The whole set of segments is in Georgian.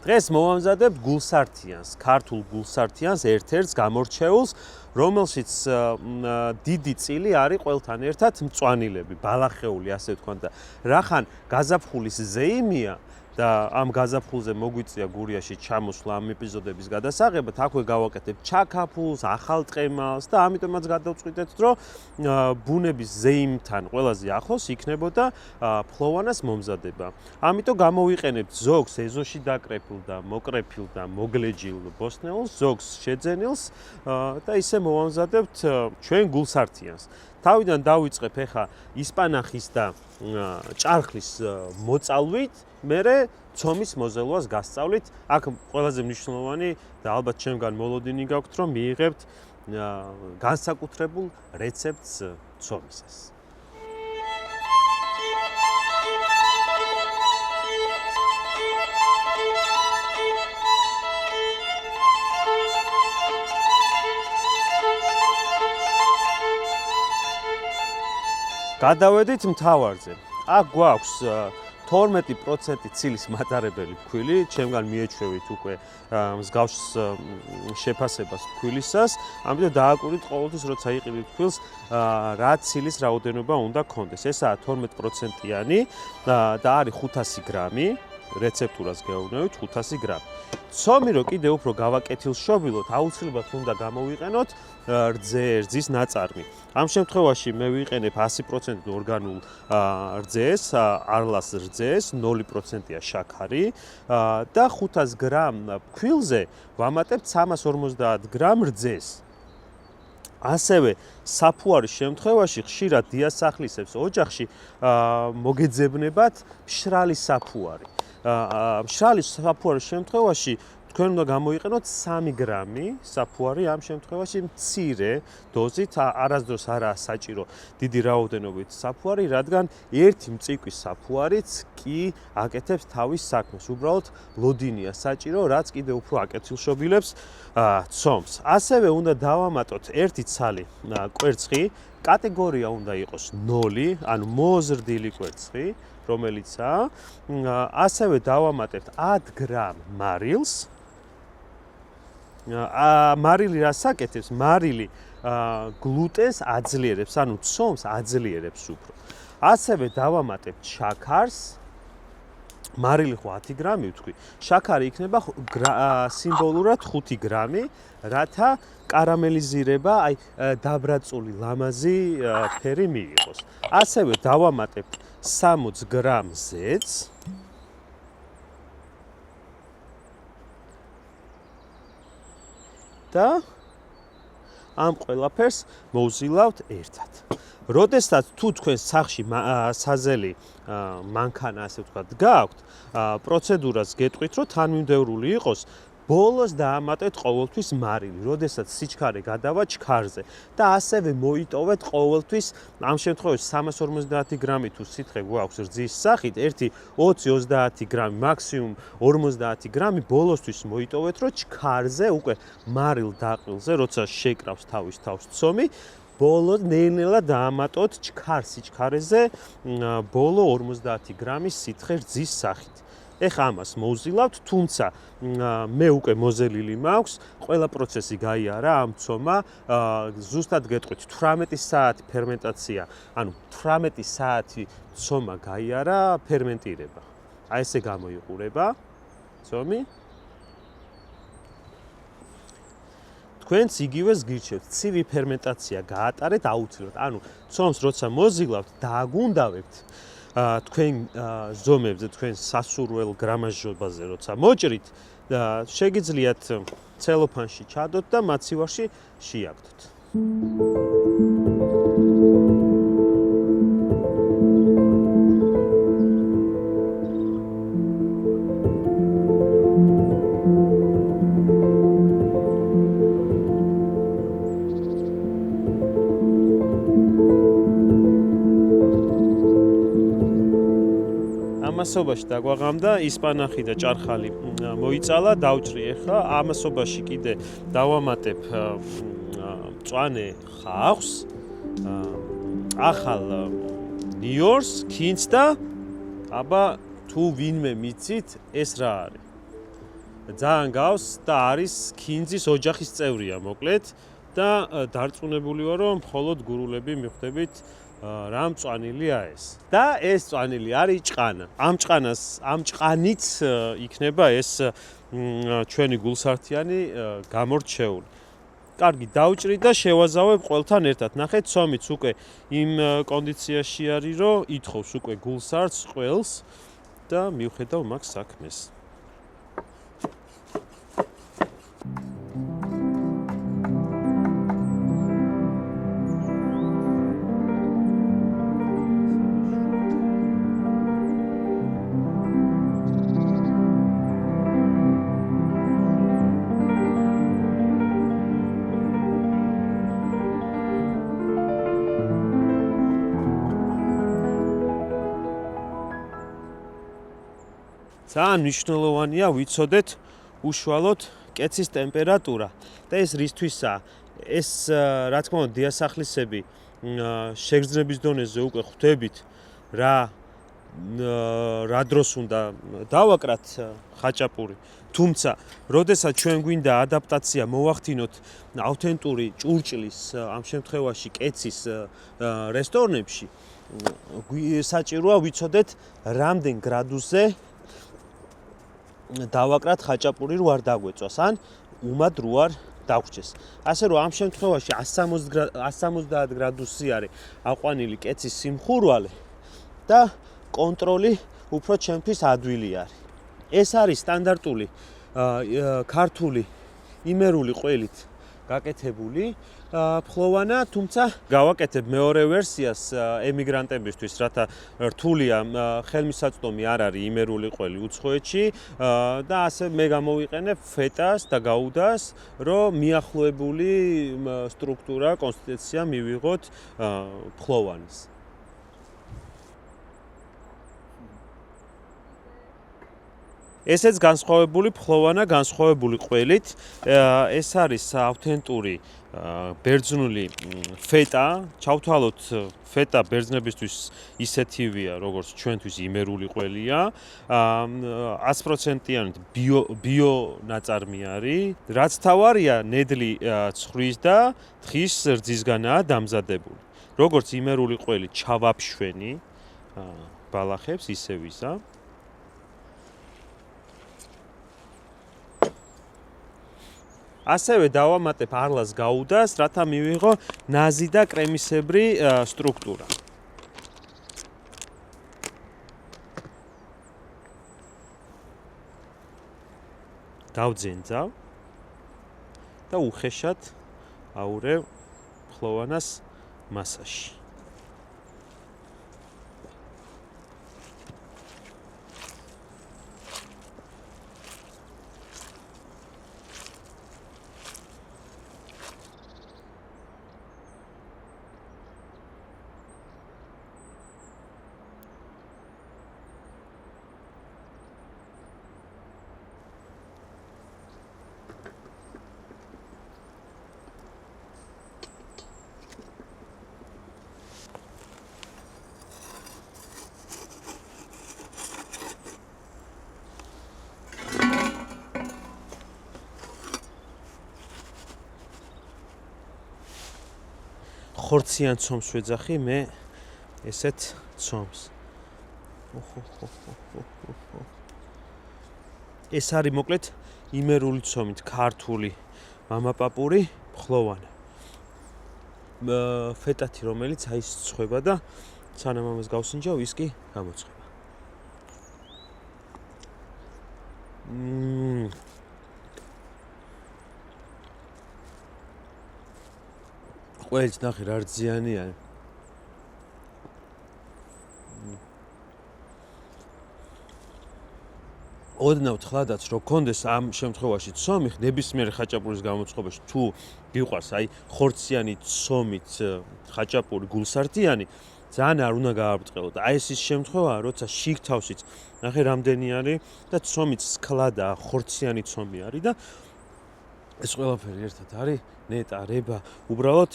დღეს მოვამზადებთ გულსართიანს, ქართულ გულსართიანს ერთ-ერთს გამორჩეულს, რომელშიც დიდი წილი არის ყველთან ერთად მწვანილები, ბალახეული ასე ვთქვათ და რახან გაზაფხულის ზეიმია და ამ გაზაფხულზე მოგვიწია გურიაში ჩამოსვლა ამ ეპიზოდების გადასაღებად, აქვე გავაკეთებ ჩაქაფულს, ახალ ტყემალს და ამიტომაც გადავწყვიტეთ, რომ ბუნების ზეიმთან ყველაზე ახლოს იქნებოდა ფლოვანას მომზადება. ამიტომ გამოვიყენებთ ზოგს ეზოში დაკრეფილ და მოკრეფილ და მოგლეჯილ ბოსტნეულს, ზოგს შეძენილს და ისე მოვამზადებთ ჩვენ გულსართიანს. თავიდან დავიწყებ ახლა ისპანახის და ჭარხლის მოწალვით, მერე ცომის მოზელვას გასწავლით. აქ ყველაზე მნიშვნელოვანი და ალბათ ჩემგან მოლოდინი გაქვთ, რომ მიიღებთ განსაკუთრებულ რეცეპტს ცომისას. გადავედით მთავარზე. აქ გვაქვს 12% ცილის მატარებელი ფქვილი, ჩემგან მიეჩვევით უკვე მსგავს შეფასებას ფქვილისას, ამიტომ დააკვირდით ყოველთვის როცა იყიდით ფქვილს, რა ცილის რაოდენობა უნდა გქონდეს. ესაა 12%-იანი და არის 500 გრამი, რეცეპტურას გეუბნებით 500 გრამი. ცომი რო კიდე უფრო გავაკეთილშობილოთ, აუცილებლად უნდა გამოვიყენოთ რძის ნაწარმი. ამ შემთხვევაში მე ვიყენებ 100% ორგანულ რძეს, არლას რძეს, 0%-ია შაქარი და 500 გრამ ფქვილზე ვამატებთ 350 გრამ რძეს. ასევე საფუარის შემთხვევაში ხშირად დიასახლისებს ოჯახში მოგეძებნებათ მშრალი საფუარი. მშრალი საფუარის შემთხვევაში თქვენ უნდა გამოიყენოთ 3 გრამი საფუარი, ამ შემთხვევაში მცირე დოზით, არასდროს არაა საჭირო დიდი რაოდენობით საფუარი, რადგან ერთი მწიკვის საფუარიც კი აკეთებს თავის საქმეს. უბრალოდ ლოდინია საჭირო, რაც კიდე უფრო აკეთილშობილებს ცომს. ასევე უნდა დავამატოთ 1 ცალი კვერცხი, კატეგორია უნდა იყოს 0, ანუ მოზრდილი კვერცხი, რომელიცაა. ასევე დავამატებთ 10 გრამ მარილს. მარილი რას აკეთებს? მარილი გლუტენს აძლიერებს, ანუ ცომს აძლიერებს უფრო. ასევე დავამატებთ შაქარს. მარილი ხო 10 გრამი ვთქვი. შაქარი იქნება სიმბოლურად 5 გრამი, რათა კარამელიზირება, აი დაბრაწული ლამაზი ფერი მიიღოს. ასევე დავამატებთ 60 გრამ ზეთს. და ამ ყველაფერს მოვზილავთ ერთად. როდესაც თუ თქვენ სახში საზელი მანქანა ასე ვთქვათ გაქვთ, პროცედურას გეტყვით, რომ თანმიმდევრული იყოს, ბოლოს დაამატეთ ყოველთვის მარილი, როდესაც სიჩქარე გადავა ჩქარზე და ასევე მოიტოვეთ ყოველთვის, ამ შემთხვევაში 350 გრამი თუ სითხე გვაქვს რძის სახით, 20-30 გრამი, მაქსიმუმ 50 გრამი ბოლოსთვის მოიტოვეთ, რომ ჩქარზე უკვე მარილ დაყილზე, როცა შეკრავს თავის თავს ცომი, ბოლოს ნელა დაამატოთ სიჩქარეზე ბოლო 50 გრამი სითხე რძის სახით. ეხა ამას მოვზილავთ, თუმცა მე უკვე მოზელილი მაქვს, ყველა პროცესი გაიარა ამ ცომა, ზუსტად გეტყვით 18 საათი ფერმენტაცია, ანუ 18 საათი ცომა გაიარა ფერმენტირება. აი ესე გამოიყურება ცომი. თქვენც იგივეს გირჩევთ, ცივი ფერმენტაცია გაატარეთ აუცილებლად, ანუ ცომს როცა მოზილავთ, დააგუნდავებთ თქვენ ზომებზე, თქვენ სასურველ გრამაჟობაზე როცა მოჭრით, შეგიძლიათ ცელოფანში ჩადოთ და მაცივარში შეაგდოთ. ამასობაში დაგვაღამდა ისპანახი და ჭარხალი მოიწალა, დავჭრი ახლა ამასობაში კიდე დავამატებ მწვანე ხავს, ახალ ნიორს, ქინძს და აბა თუ ვინმე მიცით ეს რა არის. ძალიან გავს და არის ქინძის ოჯახის წევრია მოკლედ და დარწმუნებული ვარ რომ მხოლოდ გურულები მიხვდებით რა მწვანილია ეს. და ეს მწვანილი არის ჭყანა. ამ ჭყანით იქნება ეს ჩვენი გულსართიანი გამორჩეული. კარგი, დავჭრით და შევაზავებ ყველთან ერთად. ნახეთ, ცომიც უკვე იმ კონდიციაში არის, რომ ითხოვს უკვე გულსართს, ყველს და მივხედავ მაგ საქმეს. ძალიან მნიშვნელოვანია ვიცოდეთ უშუალოდ კეცის ტემპერატურა და ეს რისთვისაა. ეს რა თქმა უნდა დიასახლისები შეგრძნების დონეზე უკვე ხვდებით რა დროს უნდა დავაკრათ ხაჭაპური. თუმცა, როდესაც ჩვენ გვინდა ადაპტაცია მოვახდინოთ ავთენტური ჭურჭლის, ამ შემთხვევაში კეცის რესტორნებში, საჭიროა ვიცოდეთ რამდენ გრადუსზე დავაკრათ ხაჭაპური რო არ დაგვეწვას, ან უმად რო არ დაგვრჩეს. ასე რომ ამ შემთხვევაში 170 გრადუსი არის აყვანილი კეცის სიმხურვალე და კონტროლი უფრო ჩემთვის ადვილი არის. ეს არის სტანდარტული ქართული იმერული ყველით გაკეთებული ფლოვანა, თუმცა გავაკეთებ მეორე ვერსიას ემიგრანტებისთვის, რათა რთულია ხელმისაწვდომი არ არის იმერული ყველი უცხოეთში და ასე მე გამოვიყენებ ფეტას და გაუდას, რომ მიახლოებული სტრუქტურა, კონსისტენცია მივიღოთ ფლოვანის. ესეც განსხვავებული ფლოვანა, განსხვავებული ყველით. ეს არის ავთენტური ბერძნული ფეტა. ჩავთვალოთ ფეტა ბერძნებისთვის ისეთივეა, როგორც ჩვენთვის იმერული ყველია. 100%-იანად ბიო ნაწარმი არის. რაც თავარია, ნედლი ცხვრის და თხის რძისგანაა დამზადებული. როგორც იმერული ყველი ჩავაფშვენი ბალახებს ისე ვიზა. ასევე დავამატებ არლას გაუდას, რათა მივიღო ნაზი და კრემისებრი სტრუქტურა. დავძენძავ და უხეშად აურევ ფლოვანას მასაში. ხორციან ცომს ვეძახი მე ესეთ ცომს. ეს არის მოკლედ იმერული ცომით ქართული მამაპაპური ფლოვანა. ფეტათი რომელიც აის ცხება და სანამ ამას გავსინჯავ ის კი გამოცხება. ყველს ნახე რა რძიანია. ოდნავ თხლადაც რო კონდეს ამ შემთხვევაში ცომი ნებისმიერ ხაჭაპურის გამოცხობაში თუ გიყვარს აი ხორციანი ცომით ხაჭაპური გულსართიანი ძალიან არ უნდა გააბრწყელოთ. აი ეს ის შემთხვევაა, როცა შიგ თავშიც ნახე რამდენი არის და ცომით სქლადა ხორციანი ცომი არის და ეს ყველაფერი ერთად არის ნეტა რება უბრალოდ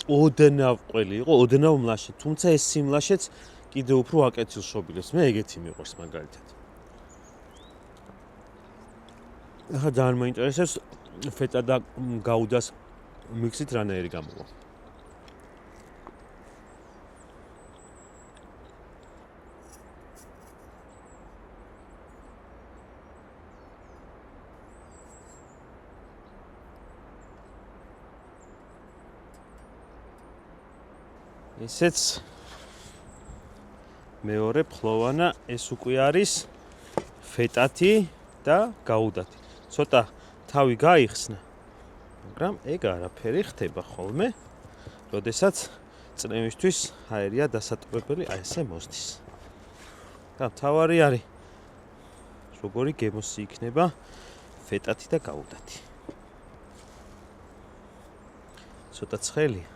ოდნავ ყველი იყო ოდნავ მლაშე, თუმცა ეს სიმლაშეც კიდე უფრო აკეთილ შობილებს. მე ეგეთი მიყვარს მაგალითად. ახლა ძალიან მაინტერესებს ფეტა და გაუდას მიქსით რანაირი გამოვა. ესეც მეორე ფლოვანა, ეს უკვე არის ფეტათი და გაუდათი. ცოტა თავი გაიხსნა, მაგრამ ეგ არაფერი ხდება ხოლმე, როდესაც წნევისთვის აერია დასატოვებელი აი ესე მოსდის. და თავარი არის როგორი გემოსი იქნება ფეტათი და გაუდათი. ცოტა ცხელია.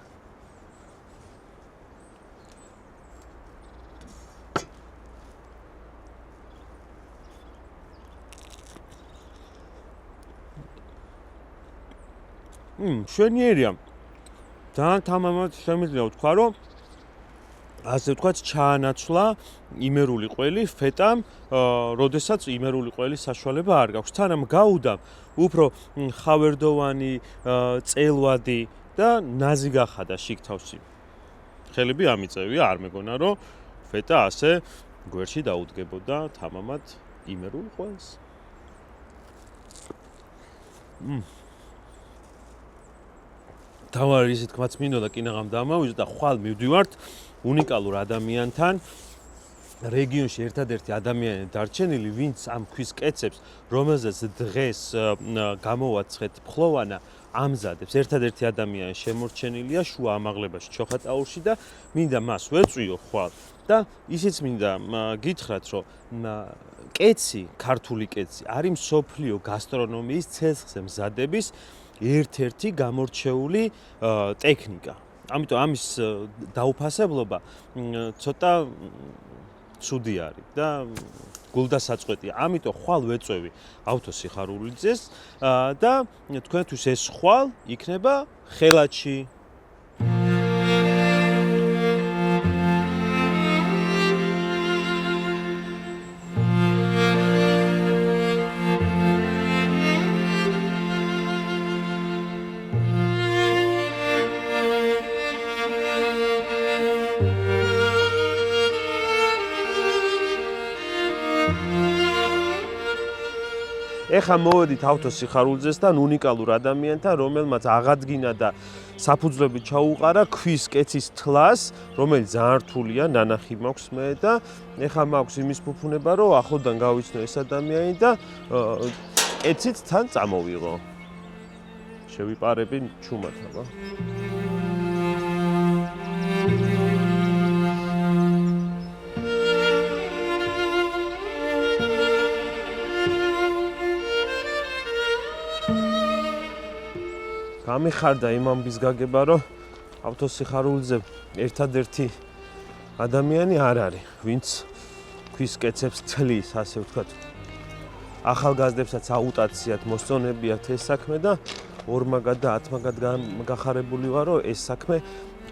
შვენიერია. ძალიან თამამად შემიძლია ვთქვა, რომ ასე ვთქვათ, ჩაანაცვლა იმერული ყველი ფეტამ, როდესაც იმერული ყველის საშუალება არ გაქვს. თანამ გაუდამ უფრო ხავერდოვანი, წელვადი და ნაზი გახადა შიგ თავში. ხელები ამიწევია, არ მეგონა, რომ ფეტა ასე გვერდში დაუდგებოდა თამამად იმერულ ყველს. თავარი ისე თქმაც მინდოდა კინაღამ დამავიწყდა და ხვალ მივდივართ უნიკალურ ადამიანთან რეგიონში ერთადერთი ადამიანი დარჩენილი, ვინც ამ ქვის კეცებს, რომელზეც დღეს გამოვაცხეთ ფლოვანა, ამზადებს. ერთადერთი ადამიანი შემორჩენილია შუა ამაღლებაში ჩოხატაურში და მინდა მას ვეწვიო ხვალ და ისიც მინდა გითხრათ, რომ კეცი, ქართული კეცი არის მსოფლიო გასტრონომიის ცეცხლზე მზადების ერთ-ერთი გამორჩეული ტექნიკა. ამიტომ ამის დაუფასებლობა ცოტა ცუდი არის და გულდასაწყვეტია. ამიტომ ხვალ ვეწევი ავთო სიხარულიძეს და თქვენთვის ეს ხვალ იქნება ხელაჩი. ეხა მოვედით ავთო სიხარულიძესთან, უნიკალურ ადამიანთან, რომელმაც აღადგინა და საფუძვლები ჩაუყარა ქვის კეცის თლას, რომელიც ძალიან რთულია, ნანახი მაქვს მე და ეხა მაქვს იმის ფუფუნება, რომ ახლოდან გავიცნო ეს ადამიანი და კეცით თან წამოვიღო. შევიპარები ჩუმად, აბა. გამიხარდა იმ ამბის გაგება, რომ ავთო სიხარულიძე ერთადერთი ადამიანი არ არის, ვინც ქვის კეცებს თლის, ასე ვთქვათ. ახალგაზრდებსაც აუტაციათ მოსწონებიათ ეს საქმე და ორმაგად და ათმაგად გახარებული ვარ, რომ ეს საქმე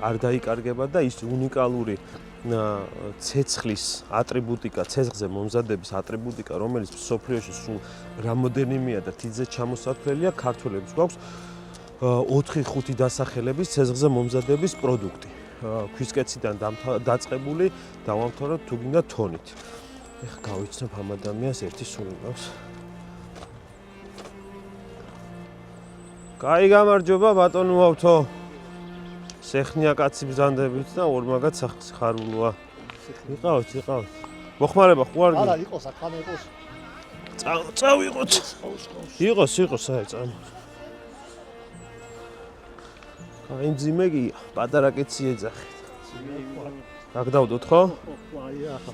არ დაიკარგება და ის უნიკალური ცეცხლის ატრიბუტიკა, ცეცხლზე მომზადების ატრიბუტიკა, რომელიც მსოფლიოში სულ რამოდენიმეა და თითზე ჩამოსაფრელია, ქართველებს გვაქვს 4-5 დასახელების ცეცხლზე მომზადების პროდუქტი. ქვის კეციდან დაწყებული დავამთავროთ თუ გინდა თონით. ეხლა გავიცნობ ამ ადამიანს ერთი სული მაქვს. კაი გამარჯობა ბატონო ავთო. სეხნია კაცი ბრძანდებით და ორმაგად სიხარულოა. იყავთ. მოხმარება ხوار გინდა? არა, იყოს, ახლა იყოს. წავიღოთ. იყოს, აი წამ. აი მძიმე გია, პატარა კეცი ეძახით. გაგდავდოთ ხო? აი ახლა.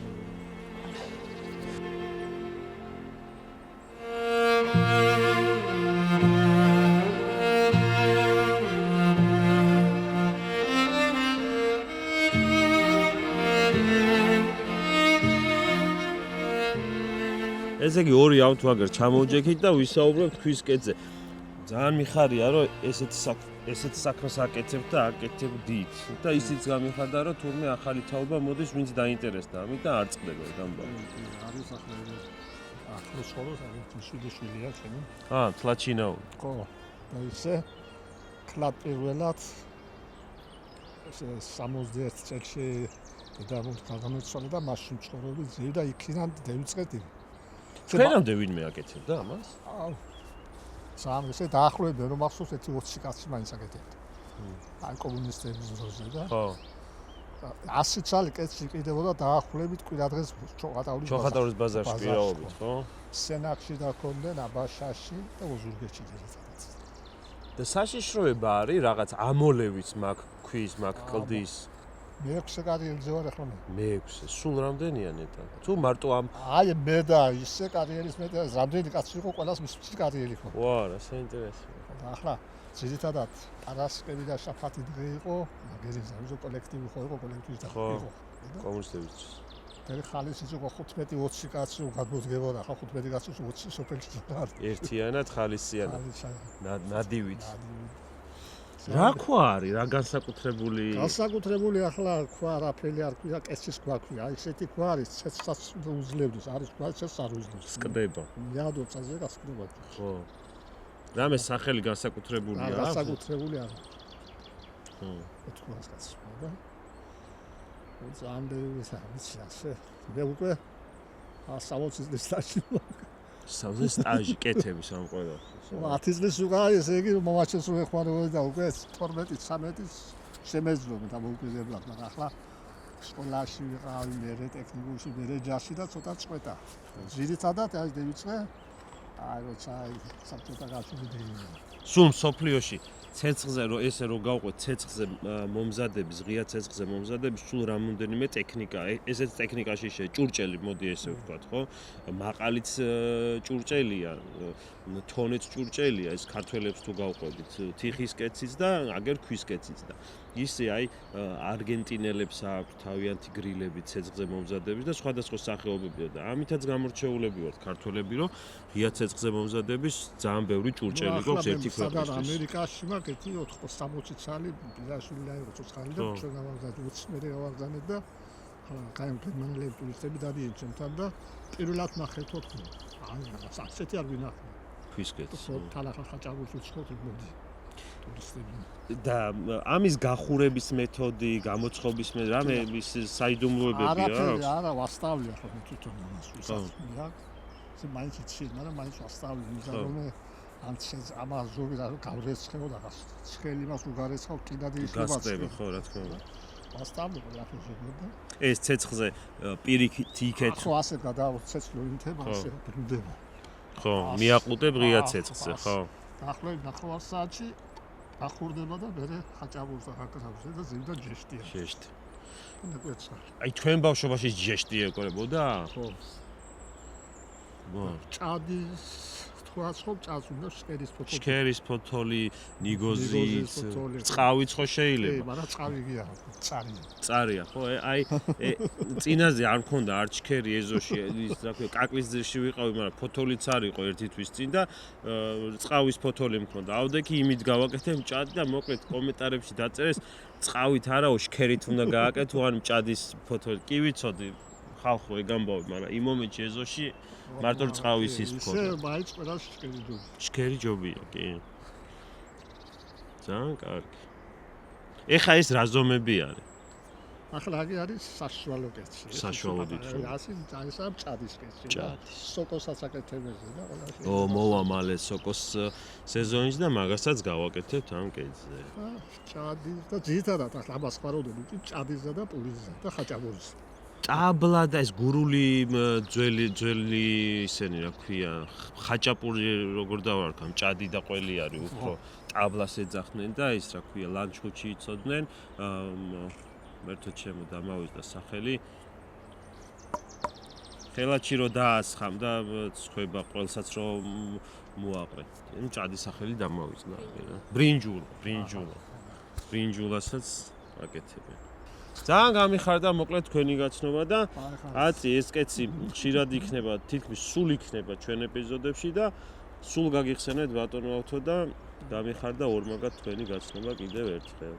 ესე იგი ორი ავთო აგერ ჩამოვჯექით და ვისაუბრებთ ქვის კეცზე. ძალიან მიხარია, რომ ესეთ საქმეს აკეთებთ და აკეთებდით. და ისიც გამიხარდა, რომ თურმე ახალი თაობა მოდის, ვინც დაინტერესდა ამით და არ წყდება დამბა. არის ახლა ახლოს ხოლოს ერთი შვილია ჩემი. თლაჩინაური. ხო. და ისე კლად პირველად ესე 61 წელში დედამუნთ გაგამოცვალა და მაშინ ცხოვრობდი ძირი და იქიდან დავიწყედი. ჩვენამდე ვინმე აკეთებდა ამას? აუ. სამ ესე დაახლოებით რომ მახსოვს ერთი 20 კაცი მაინც აკეთებდა. აი კომუნისტების დროზე და ხო. 100 წელი კეთში იყიდებოდა დაახლოებით კვირა დღეს ჩოხატაურის ბაზარში პირაობით, ხო? სენაკში და კონდენ აბაშაში და უზურგეთში ძირითადად. და საშიშროება არის რაღაც ამოლევის მაგ ქვის მაგ კლდის მე-6 კარიერზე ვარ ახლა მე. მე-6 სულ რამდენია ნეტა? თუ მარტო ამ აი მე და ისე კარიერის მე და რამდენი კაცი იყო ყველას მის კარიერი ხო. ვა, რა საინტერესოა. და ახლა ძირითადად პარასკევი და შაფათი დღე იყო, მაგერინზე ზო კოლექტივი ხო იყო, კოლექტივის და იყო. კომუნისტებიც. მე ხალისიც იყო 15-20 კაცი გადმოდგებოდა, ხა 15 კაცი 20 სოფელში ძარ. ერთიანად ხალისიანად. ნადივით. ნადივით. რა ქვა არის, რა განსაკუთრებული? განსაკუთრებული ახლა ქვა არაფერი არ ქვია, კეცის ქვა ქვია. აი ესეთი ქვა არის, ცეცხლსაც უძლევდეს, არის ქვა, ცეცხლს არ უძლევს. სკდება. მეადოცაზე გასკდება. ხო. რამე სახელი განსაკუთრებულია? განსაკუთრებული არა. ხო. ოთხმას კაცი და ზამბევის ამიცი ასე. მე უკვე 60 წლის სტაჟი. 60 სტაჟი კეთების ამ ყველაფერს. 10 წლის უკან ესე იგი მომაჩენს რომ ეხმარებოდი და უკვე 12-13 შემეძლო და მოუკვირებლად, მაგრამ ახლა სკოლაში ვიყავი, მე ტექნიკუმში, მე ჯარში და ცოტა წყვეტა. ძირითადად აი დავიწყე აი როცა საბჭოთა კავშირი სულ სოფლიოში ცეცხლზე რომ ესე რომ გავყვეთ ცეცხლზე მომზადების, ღია ცეცხლზე მომზადების სულ რამოდენიმე ტექნიკა. ესეც ტექნიკაში ჭურჭელი მოდი ესე ვთქვათ, ხო? მაყალიც ჭურჭელია, თონეც ჭურჭელია, ეს ქართველებს თუ გავყვებით, თიხის კეციც და აგერ ქვის კეციც და ისე აი არგენტინელებს აქვს თავიანთი გრილები ცეცხლზე მომზადების და სხვადასხვა სახეობებია და ამითაც გამორჩეულები ვართ ქართველები, რომ ღია ცეცხლზე მომზადების ძალიან ბევრი ჭურჭელი გვაქვს ერთი ქვეყნისთვის. ამერიკაში მაგეთი 60 წელი ბიზაშვილი იყო ცოცხალი და ჩვენ გავაგზავნეთ 20 მერე გავაგზავნეთ და კაი გერმანელები ტურისტები დადიან ჩემთან და პირველად ნახეთ ოთხი. აი ასეთი არ ვინახე. ქვის კეცს. თალახა ხაჭაპურში ცხოვრობ მოდი. ტურისტები. და ამის გახურების მეთოდი, გამოცხობის მეთოდი, რამე ის საიდუმლოებებია? არა, ვასწავლი ახლა მე თვითონ ამას ვისწავლია. ეს მაინც იცი, მაგრამ მაინც ვასწავლი, იმიტომ რომ ან ამას ზოგი რა გავრეცხეო და ცხელი მას უგარეცხავ კიდად ისება. გასწრება ხო, რა თქმა უნდა. ვასწავლი ყველაფერს ზოგადად. ეს ცეცხლზე პირიქით იქეთ. ხო, ასე გადააცეცხლო ინთება, ასე ბრუნდება. ხო, მიაყუტებ ღია ცეცხლზე, ხო. დაახლოებით 9 საათში ახურდება და მე ხაჭაპურს აკრავზე და ზემდან ჯეშტია. ჯეშტი. ნაკვეცა. აი ჩვენ ბავშვობაში ჯეშტი ეყურებოდა? ხო. ჭადის თქვაც ხო ჭას უნდა შქერის ფოთოლი. შქერის ფოთოლი, ნიგოზის, წყავიც ხო შეიძლება? მაგრამ წყავი გია, წარია. წარია, ხო? აი წინაზე არ მქონდა არ ჩქერი ეზოში, ის რა ქვია, კაკლის ძირში ვიყავი, მაგრამ ფოთოლიც არ იყო ერთი თვის წინ და წყავის ფოთოლი მქონდა. ავდექი იმით გავაკეთე მჭადი და მოკლედ კომენტარებში დაწერეს წყავით არაო, შქერით უნდა გააკეთო, ან მჭადის ფოთოლი. კი ვიცოდი, ხალხო ეგ ამბავი, მაგრამ იმ მომენტში ეზოში მარტო წყავის ის მქონდა. ისე მაინც ყველას შქერი ჯობია. შქერი ჯობია, კი. ძალიან კარგი. ეხა ეს რა ზომები არის? ახლა აგი არის საშუალო კეცი. საშუალო დითხო. ასე წაისა ჭადის კეცი. ჭადის. სოკოსაც აკეთებებზე და ყველა. მოვა მალე სოკოს სეზონიც და მაგასაც გავაკეთებთ ამ კეცზე. ჭადის და ძირითადად ახლა ამას ხაროდები ჭადისა და პურიზისა და ხაჭაპურის. ტაბლა და ეს გურული ძველი ისენი რა ქვია ხაჭაპური როგორ დავარქვა მჭადი და ყველი არის უფრო ტაბლას ეძახდნენ და ის რა ქვია ლანჩხუთში იცოდნენ მერთო ჩემო დამავიწყდა სახელი ხელაჩი რო დაასხამ და ცხება ყველსაც რო მოაყრე მჭადი სახელი დამავიწყდა ბრინჯულასაც აკეთებენ ძალიან გამიხარდა მოკლედ თქვენი გაცნობა და აწი ეს კეცი ხშირად იქნება თითქმის სულ იქნება ჩვენ ეპიზოდებში და სულ გაგიხსენეთ ბატონო ავთო და გამიხარდა ორმაგად თქვენი გაცნობა კიდევ ერთხელ